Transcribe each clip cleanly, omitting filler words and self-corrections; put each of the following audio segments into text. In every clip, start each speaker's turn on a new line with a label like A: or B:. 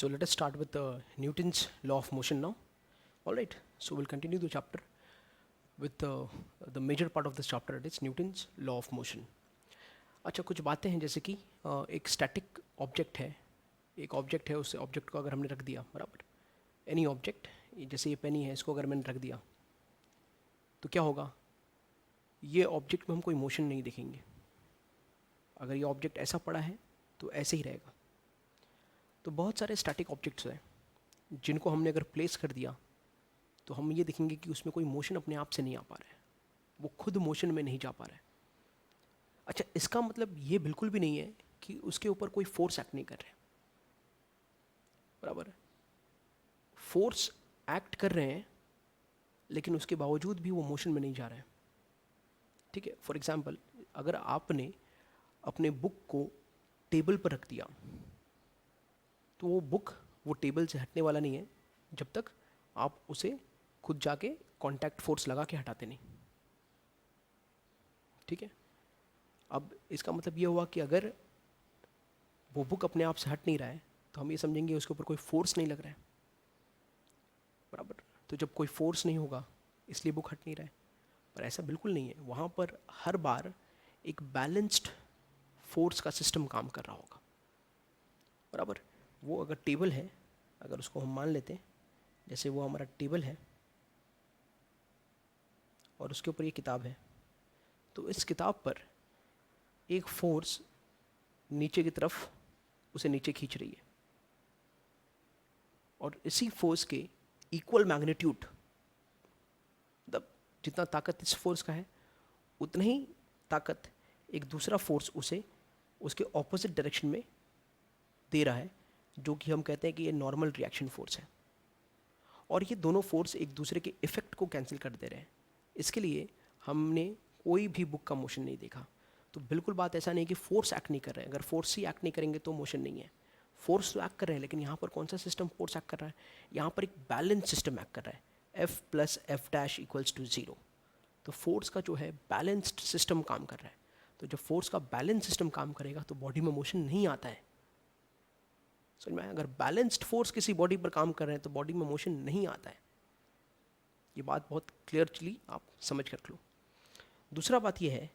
A: So let us start with Newton's law of motion now. All right. So we'll continue the chapter with the major part of this chapter. It is Newton's law of motion. अच्छा, कुछ बातें हैं जैसे कि एक static object है, एक object है, उस ऑब्जेक्ट को अगर हमने रख दिया, बराबर, एनी ऑब्जेक्ट, जैसे ये पेनी है, इसको अगर मैंने रख दिया तो क्या होगा, ये ऑब्जेक्ट में हम कोई मोशन नहीं देखेंगे. अगर ये ऑब्जेक्ट ऐसा पड़ा है तो ऐसे ही रहेगा. तो बहुत सारे स्टैटिक ऑब्जेक्ट्स हैं जिनको हमने अगर प्लेस कर दिया तो हम ये देखेंगे कि उसमें कोई मोशन अपने आप से नहीं आ पा रहा है, वो खुद मोशन में नहीं जा पा रहा है. अच्छा, इसका मतलब ये बिल्कुल भी नहीं है कि उसके ऊपर कोई फोर्स एक्ट नहीं कर रहे, बराबर है. फोर्स एक्ट कर रहे हैं लेकिन उसके बावजूद भी वो मोशन में नहीं जा रहा है. ठीक है. फॉर एग्जांपल, अगर आपने अपने बुक को टेबल पर रख दिया तो वो बुक वो टेबल से हटने वाला नहीं है जब तक आप उसे खुद जाके कांटेक्ट फोर्स लगा के हटाते नहीं. ठीक है. अब इसका मतलब ये हुआ कि अगर वो बुक अपने आप से हट नहीं रहा है तो हम ये समझेंगे उसके ऊपर कोई फोर्स नहीं लग रहा है, बराबर. तो जब कोई फोर्स नहीं होगा इसलिए बुक हट नहीं रहा है, पर ऐसा बिल्कुल नहीं है. वहाँ पर हर बार एक बैलेंस्ड फोर्स का सिस्टम काम कर रहा होगा, बराबर. वो अगर टेबल है, अगर उसको हम मान लेते हैं जैसे वो हमारा टेबल है और उसके ऊपर ये किताब है, तो इस किताब पर एक फोर्स नीचे की तरफ उसे नीचे खींच रही है और इसी फोर्स के इक्वल मैग्नीट्यूड, मतलब जितना ताकत इस फोर्स का है उतना ही ताकत एक दूसरा फोर्स उसे उसके ऑपोजिट डायरेक्शन में दे रहा है, जो कि हम कहते हैं कि ये नॉर्मल रिएक्शन फोर्स है. और ये दोनों फोर्स एक दूसरे के इफेक्ट को कैंसिल कर दे रहे हैं. इसके लिए हमने कोई भी बुक का मोशन नहीं देखा. तो बिल्कुल बात ऐसा नहीं कि फोर्स एक्ट नहीं कर रहे हैं. अगर फोर्स ही एक्ट नहीं करेंगे तो मोशन नहीं है. फोर्स तो एक्ट कर रहे हैं, लेकिन यहाँ पर कौन सा सिस्टम फोर्स एक्ट कर रहा है? यहाँ पर एक बैलेंस सिस्टम एक्ट कर रहा है. F plus F dash equals to 0. तो फोर्स का जो है बैलेंस्ड सिस्टम काम कर रहा है. तो जब फोर्स का बैलेंस सिस्टम काम करेगा तो बॉडी में मोशन नहीं आता है. समझ में आया? अगर बैलेंस्ड फोर्स किसी बॉडी पर काम कर रहे हैं तो बॉडी में मोशन नहीं आता है. ये बात बहुत क्लियरली आप समझ कर लो. दूसरा बात यह है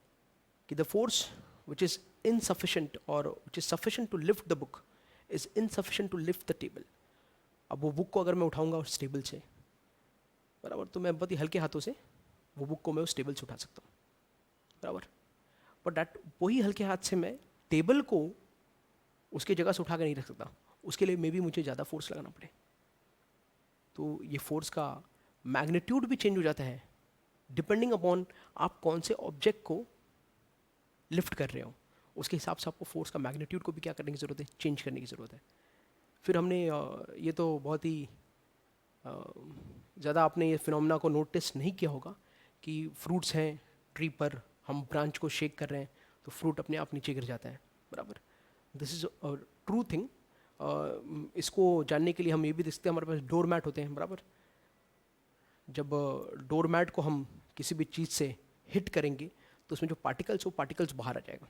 A: कि the force which is insufficient और which is sufficient to lift the book is insufficient to lift the table. अब वो बुक को अगर मैं उठाऊंगा उस टेबल से, बराबर, तो मैं बहुत ही हल्के हाथों से वो बुक को मैं उस टेबल से उठा सकता हूँ, बराबर. बट डैट वही हल्के हाथ से मैं टेबल को उसके जगह से उठा के नहीं रख सकता. उसके लिए मे भी मुझे ज़्यादा फोर्स लगाना पड़े. तो ये फोर्स का मैग्नीट्यूड भी चेंज हो जाता है डिपेंडिंग अपॉन आप कौन से ऑब्जेक्ट को लिफ्ट कर रहे हो. उसके हिसाब से आपको फोर्स का मैग्नीट्यूड को भी क्या करने की ज़रूरत है, चेंज करने की ज़रूरत है. फिर हमने ये तो बहुत ही ज़्यादा आपने ये फिनोमेना को नोटिस नहीं किया होगा कि फ्रूट्स हैं ट्री पर, हम ब्रांच को शेक कर रहे हैं तो फ्रूट अपने आप नीचे गिर जाता है, बराबर. This is a true thing. इसको जानने के लिए हम ये भी देखते हैं, हमारे पास डोर मैट होते हैं, बराबर. जब डोर मैट को हम किसी भी चीज़ से हिट करेंगे तो उसमें जो पार्टिकल्स वो पार्टिकल्स बाहर आ जाएगा.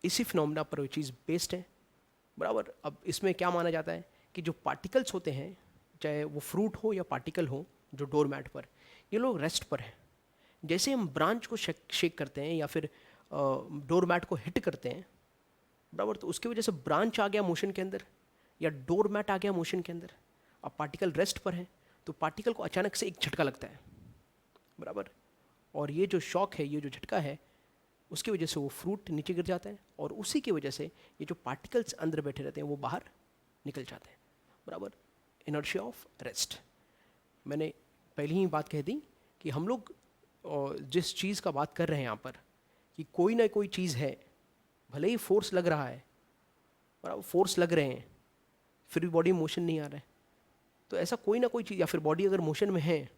A: इसी फिनोमेना पर वो चीज़ बेस्ड है, बराबर. अब इसमें क्या माना जाता है कि जो पार्टिकल्स होते हैं, चाहे वो फ्रूट हो या पार्टिकल हो, जो डोर मैट पर, ये लोग रेस्ट पर हैं. जैसे हम ब्रांच को शेक करते हैं या फिर डोर मैट को हिट करते हैं, बराबर, तो उसकी वजह से ब्रांच आ गया मोशन के अंदर या डोर मैट आ गया मोशन के अंदर. अब पार्टिकल रेस्ट पर है तो पार्टिकल को अचानक से एक झटका लगता है, बराबर. और ये जो शॉक है, ये जो झटका है, उसकी वजह से वो फ्रूट नीचे गिर जाता है और उसी की वजह से ये जो पार्टिकल्स अंदर बैठे रहते हैं वो बाहर निकल जाते हैं, बराबर. Inertia of rest. मैंने पहले ही बात कह दी कि हम लोग जिस चीज़ का बात कर रहे हैं यहाँ पर कि कोई ना कोई चीज़ है, भले ही फोर्स लग रहा है, बराबर, फोर्स लग रहे हैं, फिर भी बॉडी में मोशन नहीं आ रहा है. तो ऐसा कोई ना कोई चीज़, या फिर बॉडी अगर मोशन में है,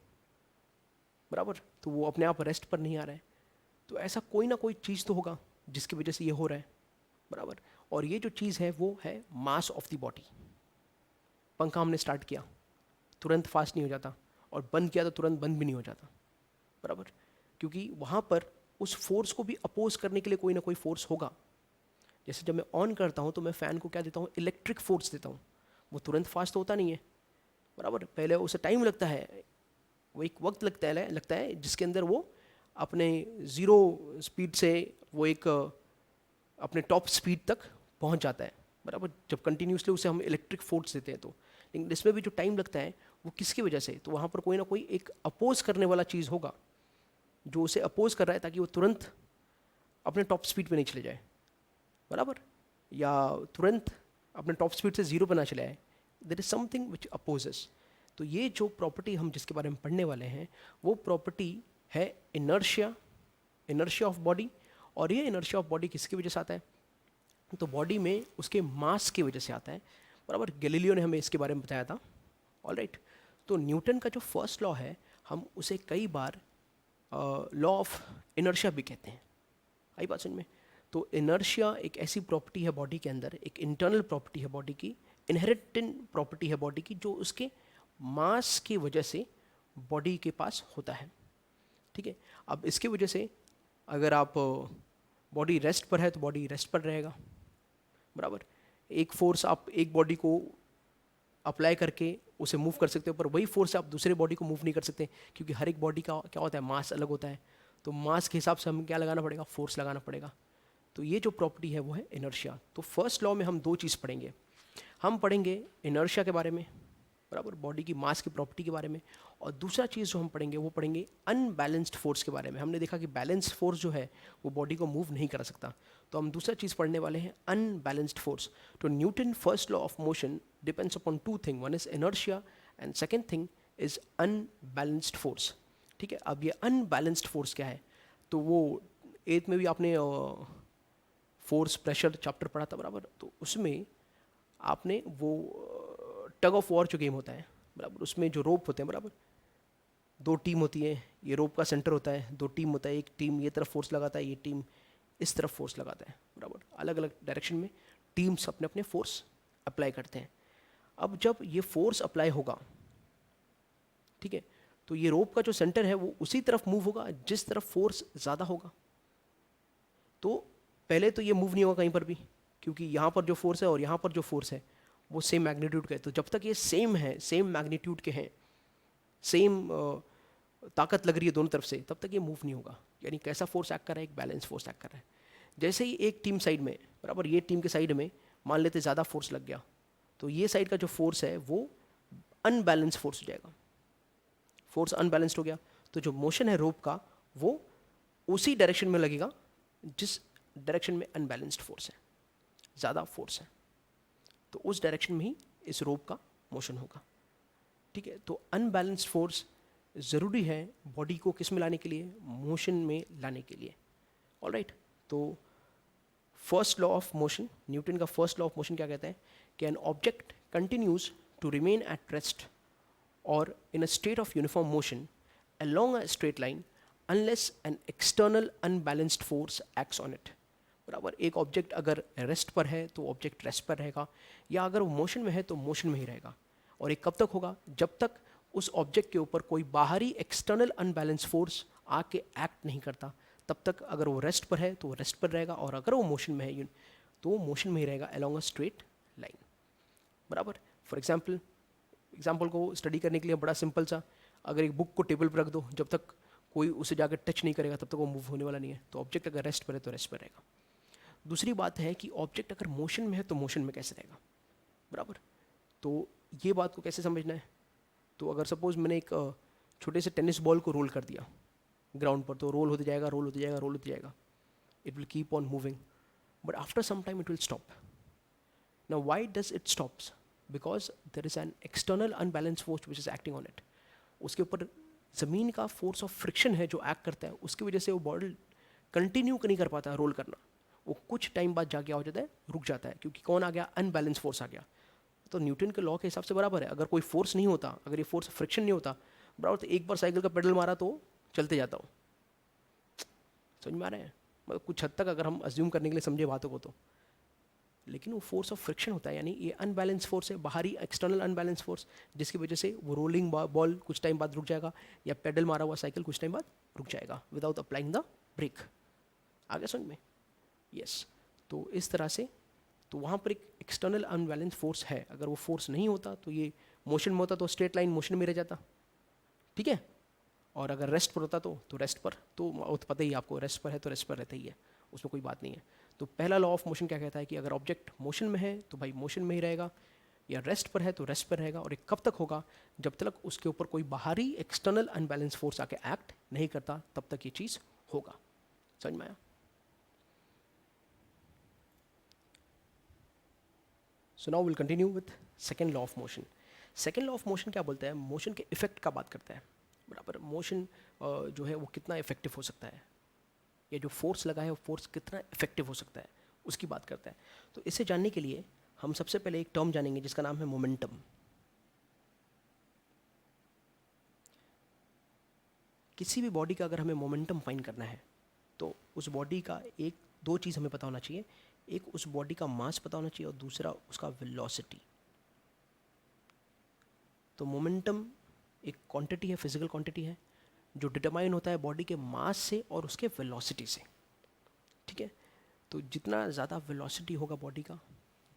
A: बराबर, तो वो अपने आप रेस्ट पर नहीं आ रहा है. तो ऐसा कोई ना कोई चीज़ तो होगा जिसकी वजह से ये हो रहा है, बराबर. और ये जो चीज़ है वो है मास ऑफ द बॉडी. पंखा हमने स्टार्ट किया, तुरंत फास्ट नहीं हो जाता, और बंद किया तो तुरंत बंद भी नहीं हो जाता, बराबर. क्योंकि वहाँ पर उस फोर्स को भी अपोज करने के लिए कोई ना कोई फोर्स होगा. जैसे जब मैं ऑन करता हूँ तो मैं फ़ैन को क्या देता हूँ, इलेक्ट्रिक फोर्स देता हूँ. वो तुरंत फास्ट तो होता नहीं है, बराबर। पहले उसे टाइम लगता है, वो एक वक्त लगता है जिसके अंदर वो अपने ज़ीरो स्पीड से वो एक अपने टॉप स्पीड तक पहुंच जाता है, बराबर। जब कंटिन्यूसली उसे हम इलेक्ट्रिक फोर्स देते हैं तो, लेकिन इसमें भी जो टाइम लगता है वो किसकी वजह से, तो वहाँ पर कोई ना कोई एक अपोज करने वाला चीज़ होगा जो उसे अपोज कर रहा है ताकि वो तुरंत अपने टॉप स्पीड पे नहीं चले जाए, बराबर, या तुरंत अपने टॉप स्पीड से ज़ीरो पे ना चले आए। There is something which opposes. तो ये जो प्रॉपर्टी हम जिसके बारे में पढ़ने वाले हैं वो प्रॉपर्टी है इनर्शिया, इनर्शिया ऑफ बॉडी। और ये इनर्शिया ऑफ बॉडी किसकी वजह से आता है, तो बॉडी में उसके मास की वजह से आता है, बराबर। गैलीलियो ने हमें इसके बारे में बताया था, ऑलराइट। तो न्यूटन का जो फर्स्ट लॉ है हम उसे कई बार लॉ ऑफ इनर्शिया भी कहते हैं। आई बात समझ में। तो इनर्शिया एक ऐसी प्रॉपर्टी है बॉडी के अंदर, एक इंटरनल प्रॉपर्टी है बॉडी की, इनहेरिटेंट प्रॉपर्टी है बॉडी की, जो उसके मास की वजह से बॉडी के पास होता है, ठीक है। अब इसकी वजह से अगर आप बॉडी रेस्ट पर है तो बॉडी रेस्ट पर रहेगा, बराबर। एक फोर्स आप एक बॉडी को अप्लाई करके उसे मूव कर सकते हो, पर वही फोर्स आप दूसरे बॉडी को मूव नहीं कर सकते, क्योंकि हर एक बॉडी का क्या होता है, मास अलग होता है। तो मास के हिसाब से हमें क्या लगाना पड़ेगा, फोर्स लगाना पड़ेगा। तो ये जो प्रॉपर्टी है वो है इनर्शिया। तो फर्स्ट लॉ में हम दो चीज़ पढ़ेंगे, हम पढ़ेंगे इनर्शिया के बारे में, बराबर, बॉडी की मास की प्रॉपर्टी के बारे में, और दूसरा चीज़ जो हम पढ़ेंगे वो पढ़ेंगे अनबैलेंस्ड फोर्स के बारे में। हमने देखा कि बैलेंस्ड फोर्स जो है वो बॉडी को मूव नहीं कर सकता, तो हम दूसरा चीज़ पढ़ने वाले हैं अनबैलेंस्ड फोर्स। तो Newton first law of motion depends upon two thing, one is inertia and second thing is unbalanced force, ठीक है। अब ये अनबैलेंस्ड फोर्स क्या है, तो वो 8th में भी आपने फोर्स प्रेशर चैप्टर पढ़ा था, बराबर। तो उसमें आपने वो टग ऑफ वॉर जो गेम होता है, बराबर, उसमें जो रोप होते हैं, बराबर, दो टीम होती है, ये रोप का सेंटर होता है, दो टीम होता है, एक टीम ये तरफ फोर्स लगाता है, ये टीम इस तरफ फोर्स लगाता है, बराबर। अलग अलग डायरेक्शन में टीम्स अपने अपने फोर्स अप्लाई करते हैं। अब जब ये फोर्स अप्लाई होगा, ठीक है, तो ये रोप का जो सेंटर है वो उसी तरफ मूव होगा जिस तरफ फोर्स ज़्यादा होगा। तो पहले तो ये मूव नहीं होगा कहीं पर भी, क्योंकि यहाँ पर जो फोर्स है और यहाँ पर जो फोर्स है वो सेम मैग्नीट्यूड का है। तो जब तक ये सेम है, सेम मैग्नीट्यूड के हैं, सेम ताकत लग रही है दोनों तरफ से, तब तक ये मूव नहीं होगा। यानी कैसा फोर्स एक्ट कर रहा है, एक बैलेंस फोर्स एक्ट कर रहा है। जैसे ही एक टीम साइड में, बराबर, ये टीम के साइड में मान लेते ज़्यादा फोर्स लग गया, तो ये साइड का जो फोर्स है वो अनबैलेंस फोर्स हो जाएगा, फोर्स अनबैलेंस्ड हो गया। तो जो मोशन है रोप का वो उसी डायरेक्शन में लगेगा जिस डायरेक्शन में अनबैलेंस्ड फोर्स है, ज़्यादा फोर्स है, तो उस डायरेक्शन में ही इस रोप का मोशन होगा, ठीक है। तो अनबैलेंस्ड फोर्स ज़रूरी है बॉडी को किस में लाने के लिए, मोशन में लाने के लिए, ऑलराइट। तो first law of motion, Newton का फर्स्ट लॉ ऑफ मोशन क्या कहता है कि an object continues to remain at rest और in a state of uniform motion along a straight line unless an external unbalanced force acts on it, बराबर। एक object अगर rest पर है तो ऑब्जेक्ट रेस्ट पर रहेगा, या अगर वो मोशन में है तो मोशन में ही रहेगा। और ये कब तक होगा, जब तक उस ऑब्जेक्ट के ऊपर कोई बाहरी एक्सटर्नल अनबैलेंस फोर्स आके एक्ट नहीं करता, तब तक अगर वो रेस्ट पर है तो वो रेस्ट पर रहेगा, और अगर वो मोशन में है तो वो मोशन में ही रहेगा along a straight line, बराबर। फॉर एग्जाम्पल को स्टडी करने के लिए बड़ा सिंपल सा, अगर एक बुक को टेबल पर रख दो, जब तक कोई उसे जाकर टच नहीं करेगा तब तक वो मूव होने वाला नहीं है। तो ऑब्जेक्ट अगर रेस्ट पर है तो रेस्ट पर रहेगा। दूसरी बात है कि ऑब्जेक्ट अगर मोशन में है तो मोशन में कैसे रहेगा, बराबर। तो ये बात को कैसे समझना है, तो अगर सपोज मैंने एक छोटे से टेनिस बॉल को रोल कर दिया ग्राउंड पर, तो रोल होते जाएगा, रोल होते जाएगा, रोल होते जाएगा, it will keep on moving, but after some time it will stop. Now why does it stops, because there is an external unbalance force which is acting on it. उसके ऊपर ज़मीन का force of friction है जो act करता है, उसकी वजह से वो बॉल कंटिन्यू नहीं कर पाता रोल करना, वो कुछ टाइम बाद जाके हो जाता है, रुक जाता है, क्योंकि कौन आ गया, अनबैलेंस फोर्स आ गया। तो न्यूटन के लॉ के हिसाब से बराबर है, अगर कोई फोर्स नहीं होता, अगर ये फोर्स फ्रिक्शन नहीं होता, बराबर, तो एक बार साइकिल का पेडल मारा तो चलते जाता हूँ। समझ में आ रहा है, मतलब कुछ हद तक अगर हम अज्यूम करने के लिए समझे बातों को तो, लेकिन वो फोर्स ऑफ फ्रिक्शन होता है, यानी ये अनबैलेंस फोर्स है, बाहरी एक्सटर्नल अनबैलेंस फोर्स, जिसकी वजह से वो रोलिंग बॉल कुछ टाइम बाद रुक जाएगा, या पेडल मारा हुआ साइकिल कुछ टाइम बाद रुक जाएगा विदाउट अप्लाइंग द ब्रेक। आ गया समझ में, यस। तो इस तरह से तो वहाँ पर एक एक्सटर्नल अनबैलेंस फोर्स है। अगर वो फोर्स नहीं होता तो ये मोशन में होता तो स्ट्रेट लाइन मोशन में रह जाता, ठीक है। और अगर रेस्ट पर होता तो रेस्ट पर, तो पता ही आपको, रेस्ट पर है तो रेस्ट पर रहता ही है, उसमें कोई बात नहीं है। तो पहला लॉ ऑफ मोशन क्या कहता है कि अगर ऑब्जेक्ट मोशन में है तो भाई मोशन में ही रहेगा, या रेस्ट पर है तो रेस्ट पर रहेगा। और ये कब तक होगा? जब तक उसके ऊपर कोई बाहरी एक्सटर्नल अनबैलेंस फोर्स आके एक्ट नहीं करता, तब तक ये चीज़ होगा। समझ में आया? So now will continue with second law of motion. Second law of motion क्या बोलता है? मोशन के इफेक्ट का बात करता है, बराबर। मोशन जो है वो कितना इफेक्टिव हो सकता है, या जो फोर्स लगा है वो फोर्स कितना इफेक्टिव हो सकता है, उसकी बात करता है। तो इसे जानने के लिए हम सबसे पहले एक टर्म जानेंगे जिसका नाम है मोमेंटम। किसी भी बॉडी का अगर हमें मोमेंटम फाइंड करना है तो उस बॉडी का एक दो चीज़ हमें पता होना चाहिए। एक उस बॉडी का मास पता होना चाहिए और दूसरा उसका वेलोसिटी। तो मोमेंटम एक क्वांटिटी है, फिजिकल क्वांटिटी है, जो डिटरमाइन होता है बॉडी के मास से और उसके वेलोसिटी से, ठीक है। तो जितना ज़्यादा वेलोसिटी होगा बॉडी का,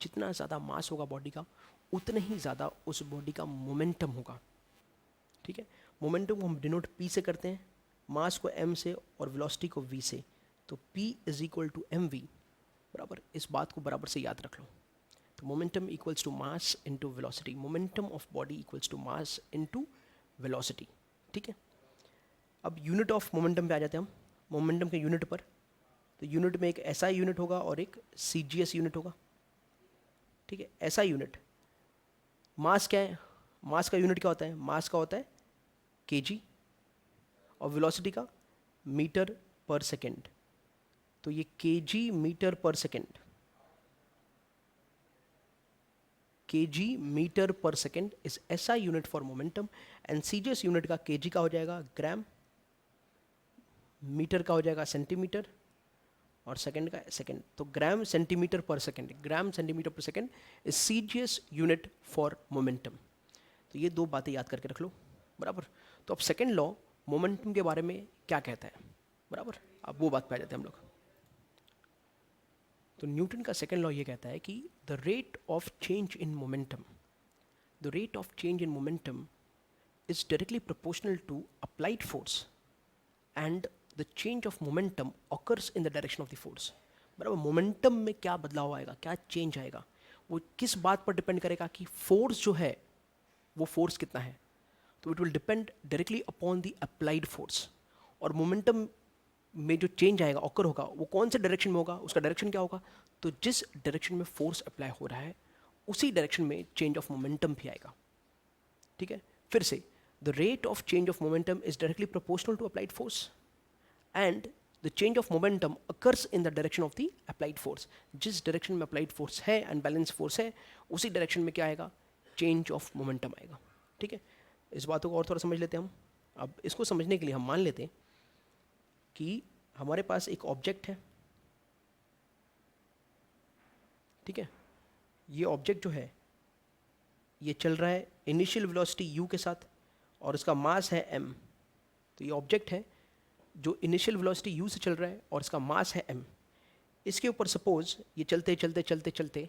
A: जितना ज़्यादा मास होगा बॉडी का, उतना ही ज़्यादा उस बॉडी का मोमेंटम होगा, ठीक है। मोमेंटम को हम डिनोट पी से करते हैं, मास को एम से और वेलोसिटी को वी से। तो P is equal to M V, बराबर। इस बात को बराबर से याद रख लो। तो momentum equals to mass into velocity, momentum of body equals to mass into velocity, ठीक है। अब यूनिट ऑफ मोमेंटम पे आ जाते हैं हम, मोमेंटम के यूनिट पर। तो यूनिट में एक ऐसा यूनिट होगा और एक CGS यूनिट होगा, ठीक है। ऐसा यूनिट, मास क्या है? मास का यूनिट क्या होता है? मास का होता है kg, और वेलोसिटी का मीटर पर सेकेंड। तो ये kg मीटर पर सेकेंड, kg मीटर पर सेकेंड इज ऐसा unit for momentum. And CGS unit का kg का हो जाएगा ग्राम, मीटर का हो जाएगा सेंटीमीटर, और सेकंड का सेकंड। तो ग्राम सेंटीमीटर पर सेकंड, ग्राम सेंटीमीटर पर second is CGS unit for momentum. तो ये दो बातें याद करके रख लो, बराबर। तो अब सेकंड लॉ मोमेंटम के बारे में क्या कहता है, बराबर। अब वो बात पे आ जाते हैं हम लोग। तो न्यूटन का सेकंड लॉ ये कहता है कि the rate of change in momentum, the rate of change in momentum is directly proportional to applied force and the change of momentum occurs in the direction of the force, बराबर। Momentum में क्या बदलाव आएगा, क्या change आएगा, वो किस बात पर डिपेंड करेगा कि फोर्स जो है वो फोर्स कितना है। तो it will depend directly upon the applied force. और मोमेंटम में जो चेंज आएगा, ऑकर होगा, वो कौन से डायरेक्शन में होगा, उसका डायरेक्शन क्या होगा। तो जिस डायरेक्शन में फोर्स अप्लाई हो रहा है उसी डायरेक्शन में चेंज ऑफ मोमेंटम भी आएगा, ठीक है। फिर से, the rate of change of momentum is directly proportional to applied force and the change of momentum occurs in the direction of the applied force. जिस डायरेक्शन में अप्लाइड फोर्स है, unbalance force है, उसी डायरेक्शन में क्या आएगा, change of momentum आएगा, ठीक है। इस बातों को और थोड़ा समझ लेते हैं हम। अब इसको समझने के लिए हम मान लेते हैं कि हमारे पास एक ऑब्जेक्ट है, ठीक है। ये ऑब्जेक्ट जो है ये चल रहा है इनिशियल वेलोसिटी u के साथ और इसका मास है m। तो ये ऑब्जेक्ट है जो इनिशियल वेलोसिटी u से चल रहा है और इसका मास है m। इसके ऊपर सपोज ये चलते चलते चलते चलते,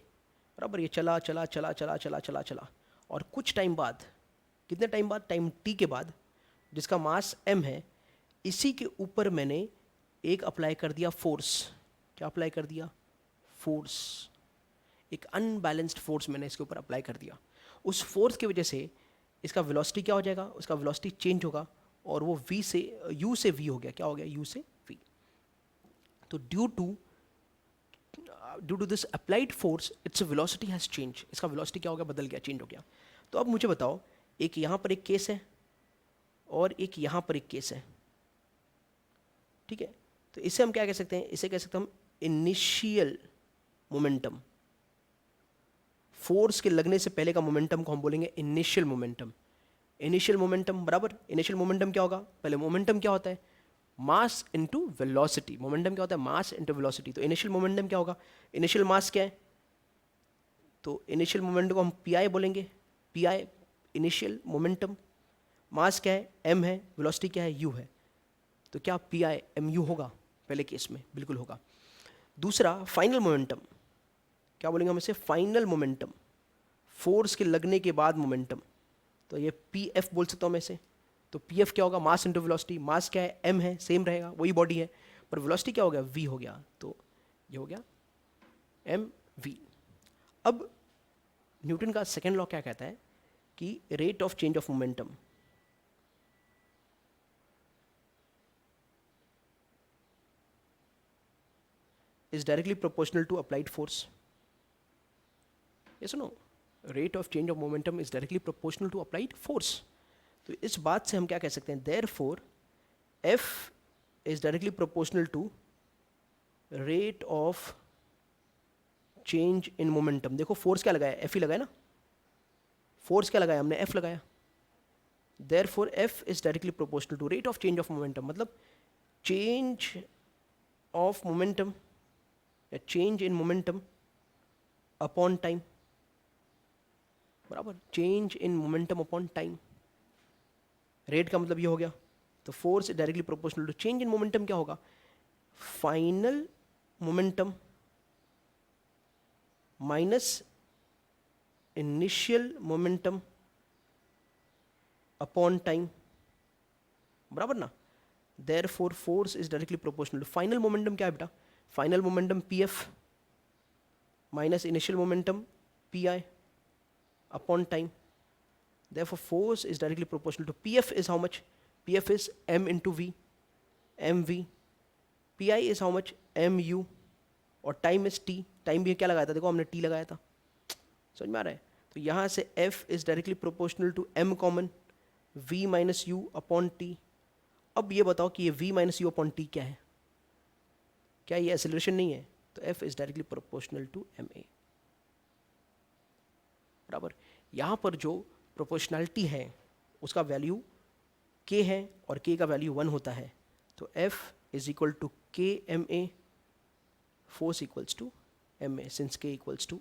A: बराबर, ये चला चला चला चला चला चला चला, और कुछ टाइम बाद, कितने टाइम बाद, टाइम t के बाद, जिसका मास m है, इसी के ऊपर मैंने एक अप्लाई कर दिया फोर्स। क्या अप्लाई कर दिया? फोर्स। एक अनबैलेंस्ड फोर्स मैंने इसके ऊपर अप्लाई कर दिया। उस फोर्स की वजह से इसका वेलोसिटी क्या हो जाएगा, उसका वेलोसिटी चेंज होगा और वो v से u से v हो गया। क्या हो गया? u से v। तो due to this applied force its velocity has change. इसका वेलोसिटी क्या हो गया? बदल गया, चेंज हो गया। तो अब मुझे बताओ, एक यहाँ पर एक केस है और एक यहाँ पर एक केस है, ठीक है। तो इसे हम क्या कह सकते हैं? इसे कह सकते हैं हम इनिशियल मोमेंटम। फोर्स के लगने से पहले का मोमेंटम को हम बोलेंगे इनिशियल मोमेंटम। इनिशियल मोमेंटम, बराबर। इनिशियल मोमेंटम क्या होगा? पहले मोमेंटम क्या होता है? मास इनटू वेलोसिटी। मोमेंटम क्या होता है? मास इनटू वेलोसिटी। तो इनिशियल मोमेंटम क्या होगा? इनिशियल मास क्या है? तो इनिशियल मोमेंटम को हम पी बोलेंगे। P initial momentum. मास क्या है? m है। वेलोसिटी क्या है? u है। तो क्या PI mu होगा? पहले केस में बिल्कुल होगा। दूसरा, फाइनल मोमेंटम। क्या बोलेंगे हम इसे, फाइनल मोमेंटम, फोर्स के लगने के बाद मोमेंटम। तो ये पी एफ बोल सकता हूँ मैं इसे। तो पी एफ क्या होगा, मास इंटू वेलोसिटी। मास क्या है, एम है, सेम रहेगा, वही बॉडी है, पर वेलोसिटी क्या हो गया, वी हो गया। तो ये हो गया एम वी। अब न्यूटन का सेकेंड लॉ क्या कहता है कि rate of change of momentum is directly proportional to applied force. Yes or no? Rate of change of momentum is directly proportional to applied force. तो इस बात से हम क्या कह सकते हैं, therefore F is directly proportional to rate of change in momentum. देखो फोर्स क्या लगाया, F ही लगाया ना, फोर्स क्या लगाया हमने, F लगाया। therefore F is directly proportional to rate of change of momentum, मतलब change of momentum, या change in momentum upon time, बराबर, change in momentum upon time. Rate का मतलब ये हो गया, तो force directly proportional to change in momentum क्या होगा, final momentum minus initial momentum upon time, बराबर ना। Therefore force is directly proportional to final momentum, क्या है बेटा, final momentum P F minus initial momentum P I upon time. Therefore force is directly proportional to PF is how much, PF is m into v, mv, pi is how much, mu, और time is t, time भी क्या लगाया था, देखो हमने t लगाया था, समझ में आ रहा है। तो यहाँ से f is directly proportional to m common, v minus u upon t। अब ये बताओ कि ये v minus u upon t क्या है, क्या ये एक्सेलरेशन नहीं है, तो f is directly proportional to ma, बराबर। यहाँ पर जो प्रोपोर्शनैलिटी है उसका वैल्यू k है और k का वैल्यू 1 होता है, तो f is equal to k M A, force equals to M A, since k equals to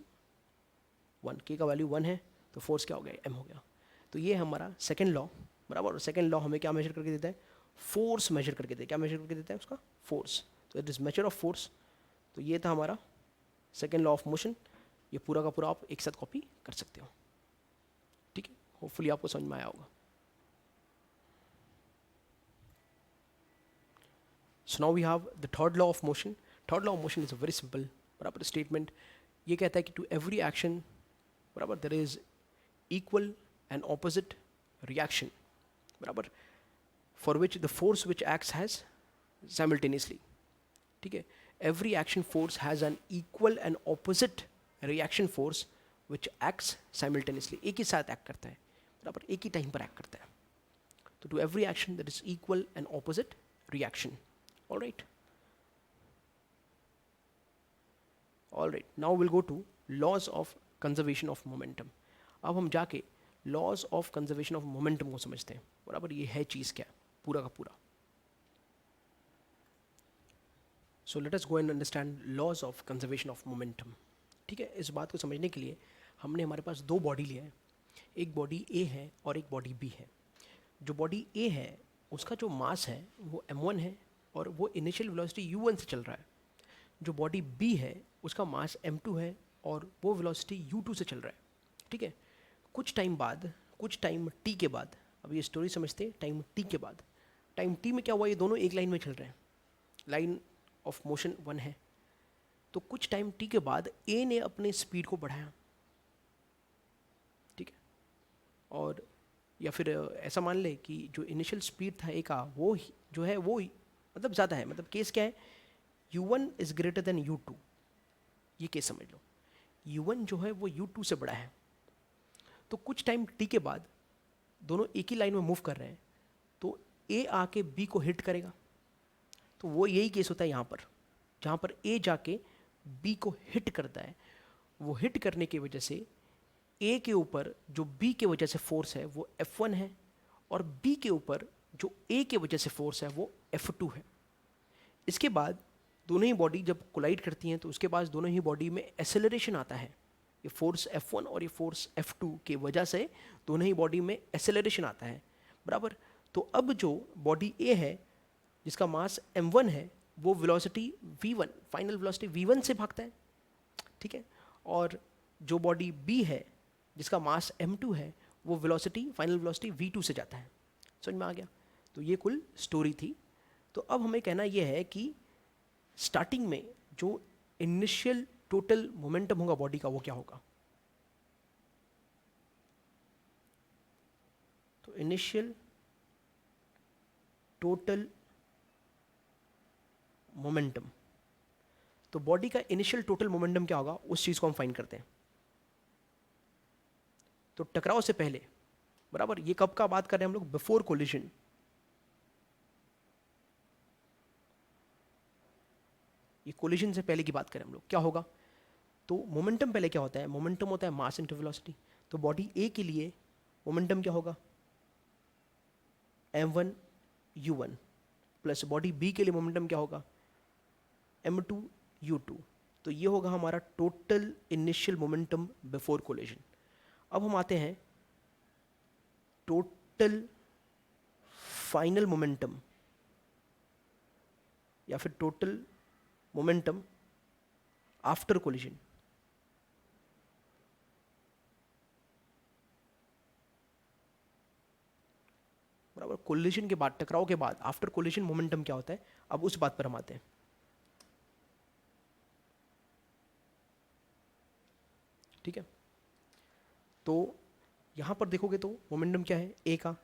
A: 1, k का वैल्यू 1 है तो फोर्स क्या हो गया, m हो गया। तो ये हमारा सेकेंड लॉ, बराबर। और सेकेंड लॉ हमें क्या मेजर करके देता है, फोर्स मेजर करके देता है, क्या मेजर करके देता है उसका, फोर्स। तो it is measure of force. तो ये था हमारा सेकेंड लॉ ऑफ मोशन। ये पूरा का पूरा आप एक साथ कॉपी कर सकते हो, ठीक है। होपफुली आपको समझ में आया होगा। So now we have the third law of motion. Third law of motion is a very simple, बराबर, स्टेटमेंट। ये कहता है कि टू एवरी एक्शन, बराबर, there is equal and opposite reaction, बराबर, for which the force which acts has simultaneously, ठीक है। Every action force has an equal and opposite reaction force which acts simultaneously, एक ही साथ एक्ट करता है, बराबर, एक ही टाइम पर एक्ट करता है। तो to every action there is equal and opposite reaction. Alright, alright, now will go to laws of conservation of momentum. अब हम जाके laws of conservation of momentum को समझते हैं, बराबर। ये है चीज़ क्या, पूरा का पूरा। So let us go and understand laws of conservation of momentum, ठीक है। इस बात को समझने के लिए हमने हमारे पास दो बॉडी लिए हैं, एक बॉडी ए है और एक बॉडी बी है। जो बॉडी ए है उसका जो मास है वो m1 है और वो इनिशियल वेलोसिटी u1 से चल रहा है। जो बॉडी बी है उसका मास m2 है और वो वेलोसिटी u2 से चल रहा है, ठीक है। कुछ टाइम बाद, कुछ टाइम t के बाद, अब ये स्टोरी समझते हैं, टाइम t के बाद, टाइम t में क्या हुआ, ये दोनों एक लाइन में चल रहे हैं, लाइन ऑफ मोशन 1 है। तो कुछ टाइम t के बाद a ने अपने स्पीड को बढ़ाया, ठीक है, और या फिर ऐसा मान ले कि जो इनिशियल स्पीड था a का वो जो है वो मतलब ज़्यादा है, मतलब केस क्या है, u1 is greater than u2, ये केस समझ लो। u1 जो है वो u2 से बड़ा है। तो कुछ टाइम t के बाद दोनों एक ही लाइन में मूव कर रहे हैं, तो a आके b को हिट करेगा। तो वो यही केस होता है यहाँ पर, जहाँ पर a जाके b को हिट करता है। वो हिट करने की वजह से a के ऊपर जो b के वजह से फोर्स है वो F1 है, और b के ऊपर जो a के वजह से फोर्स है वो F2 है। इसके बाद दोनों ही बॉडी जब कोलाइड करती हैं तो उसके बाद दोनों ही बॉडी में एक्सेलरेशन आता है। ये फोर्स F1 और ये फोर्स F2 की वजह से दोनों ही बॉडी में एक्सेलरेशन आता है, बराबर। तो अब जो बॉडी A है जिसका मास m1 है वो velocity v1, final velocity v1 से भागता है, ठीक है। और जो बॉडी B है जिसका मास m2 है वो वेलोसिटी, फाइनल वेलोसिटी v2 से जाता है। समझ में आ गया? तो ये कुल स्टोरी थी। तो अब हमें कहना ये है कि स्टार्टिंग में जो इनिशियल टोटल मोमेंटम होगा बॉडी का वो क्या होगा। तो इनिशियल टोटल मोमेंटम, तो बॉडी का इनिशियल टोटल मोमेंटम क्या होगा उस चीज को हम फाइंड करते हैं। तो टकराव से पहले, बराबर, ये कब का बात कर रहे हैं हम लोग, बिफोर कोलिजन। ये कोलिजन से पहले की बात करें हम लोग, क्या होगा। तो मोमेंटम पहले क्या होता है, मोमेंटम होता है मास इनटू वेलोसिटी। तो बॉडी ए के लिए मोमेंटम क्या होगा, m1 u1, plus body B के लिए मोमेंटम क्या होगा, m2 u2। तो ये होगा हमारा total initial momentum before collision. अब हम आते हैं टोटल फाइनल मोमेंटम या फिर टोटल मोमेंटम आफ्टर कोलिजन। बराबर, कोलिजन के बाद, टकराव के बाद आफ्टर कोलिजन मोमेंटम क्या होता है, अब उस बात पर हम आते हैं। ठीक है, तो यहां पर देखोगे तो मोमेंटम क्या है, ए का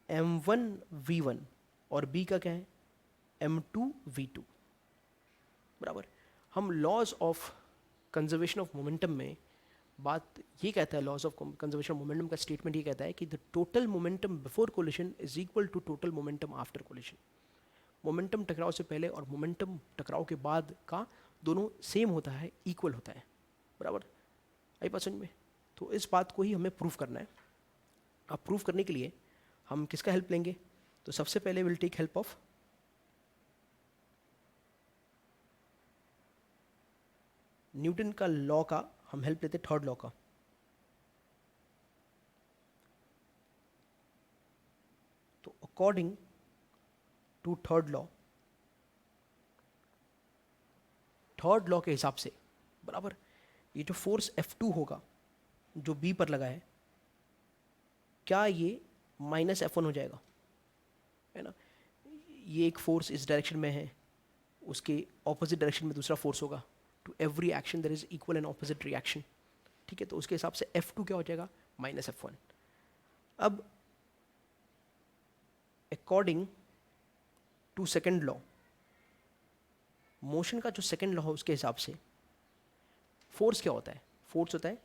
A: m1 v1 और बी का क्या है m2 v2। बराबर, हम laws of conservation of momentum में बात ये कहता है, laws of conservation of momentum का स्टेटमेंट ये कहता है कि the total momentum before collision is equal to total momentum after collision. Momentum टकराव से पहले और मोमेंटम टकराव के बाद का दोनों सेम होता है, इक्वल होता है। बराबर, आई बात समझ में। तो इस बात को ही हमें प्रूफ करना है। अब प्रूफ करने के लिए हम किसका हेल्प लेंगे, तो सबसे पहले will take help of Newton का लॉ का हम हेल्प लेते, थर्ड लॉ का। तो अकॉर्डिंग टू थर्ड लॉ के हिसाब से, बराबर, ये जो फोर्स F2 होगा जो B पर लगा है, क्या ये माइनस F1 हो जाएगा, है ना। ये एक फोर्स इस डायरेक्शन में है, उसके ऑपोजिट डायरेक्शन में दूसरा फोर्स होगा। To every action there is equal and opposite reaction. ठीक है, तो उसके हिसाब से F2 क्या हो जाएगा, माइनस F1। अब according to second law, motion का जो सेकेंड लॉ है उसके हिसाब से फोर्स क्या होता है, फोर्स होता है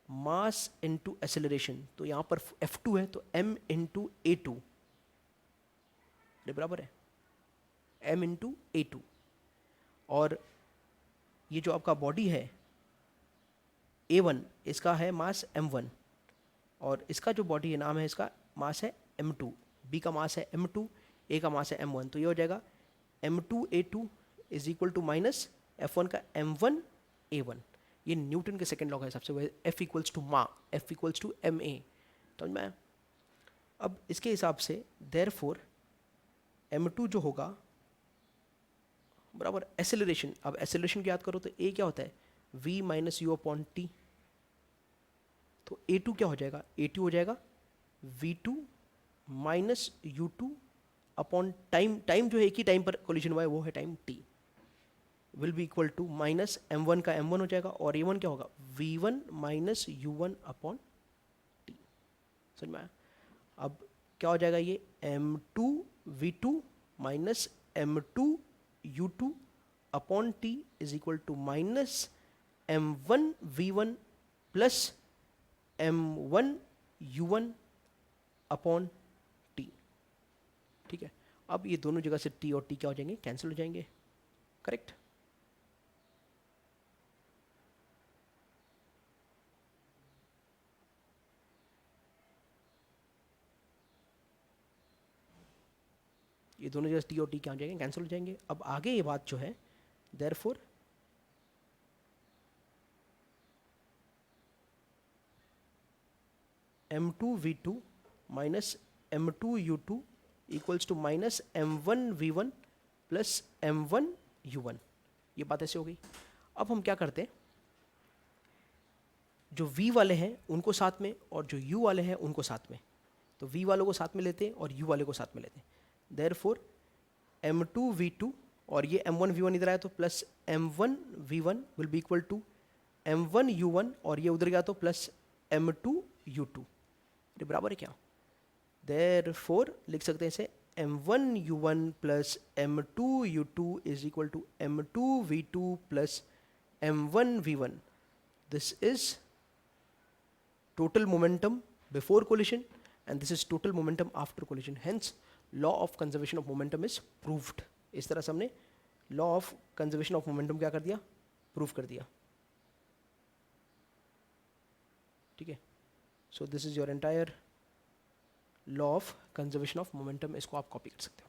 A: मास इनटू एक्सेलरेशन। तो यहां पर F2 है तो m इंटू A2, बराबर है m इंटू A2। और ये जो आपका बॉडी है A1, इसका है मास m1, और इसका जो बॉडी है नाम है, इसका मास है m2। B का मास है m2, A का मास है m1। तो ये हो जाएगा m2 A2 is equal to minus F1 का m1 A1। ये न्यूटन के सेकेंड लॉ के हिसाब से F इक्वल्स टू मा, F इक्वल्स टू ma। समझ में आया। अब इसके हिसाब से देयरफॉर m2 जो होगा, बराबर, एक्सेलरेशन। अब एक्सेलरेशन की याद करो तो A क्या होता है, v minus you upon T. तो A2 क्या हो जाएगा, A2 हो जाएगा v2 minus u2 upon time. Time जो है एक ही टाइम पर कोलिजन हुआ है वो है time t, will be equal to minus m1 का m1 हो जाएगा, और A1 क्या होगा, v1 minus u1 upon T. समझ में आया। अब क्या हो जाएगा, ये m2 v2 minus m2 u2 upon T is equal to minus m1 v1 plus m1 u1 upon T. ठीक है, अब ये दोनों जगह से t और t क्या हो जाएंगे, कैंसिल हो जाएंगे। करेक्ट। ये दोनों जगह टी और टी क्या हो जाएंगे, कैंसिल हो जाएंगे। अब आगे ये बात जो है, therefore m2 v2 minus m2 u2 equals to minus m1 v1 plus m1 u1। ये बात ऐसे हो गई। अब हम क्या करते हैं, जो v वाले हैं उनको साथ में और जो u वाले हैं उनको साथ में, तो v वालों को साथ में लेते हैं और u वाले को साथ में लेते हैं। देयरफॉर m2v2 और ये m1v1 इधर आया तो plus m1v1 will be equal to m1u1 और ये उधर गया तो प्लस m2u2, ये बराबर है क्या? देयरफॉर लिख सकते हैं इसे m1u1 plus m2u2 is equal to m2v2 plus m1v1. This is total momentum before collision and this is total momentum after collision. Hence, law of conservation of momentum is proved. इस तरह से हमने law of conservation of momentum क्या कर दिया? Prove कर दिया. ठीक है? So this is your entire law of conservation of momentum. इसको आप copy कर सकते हो.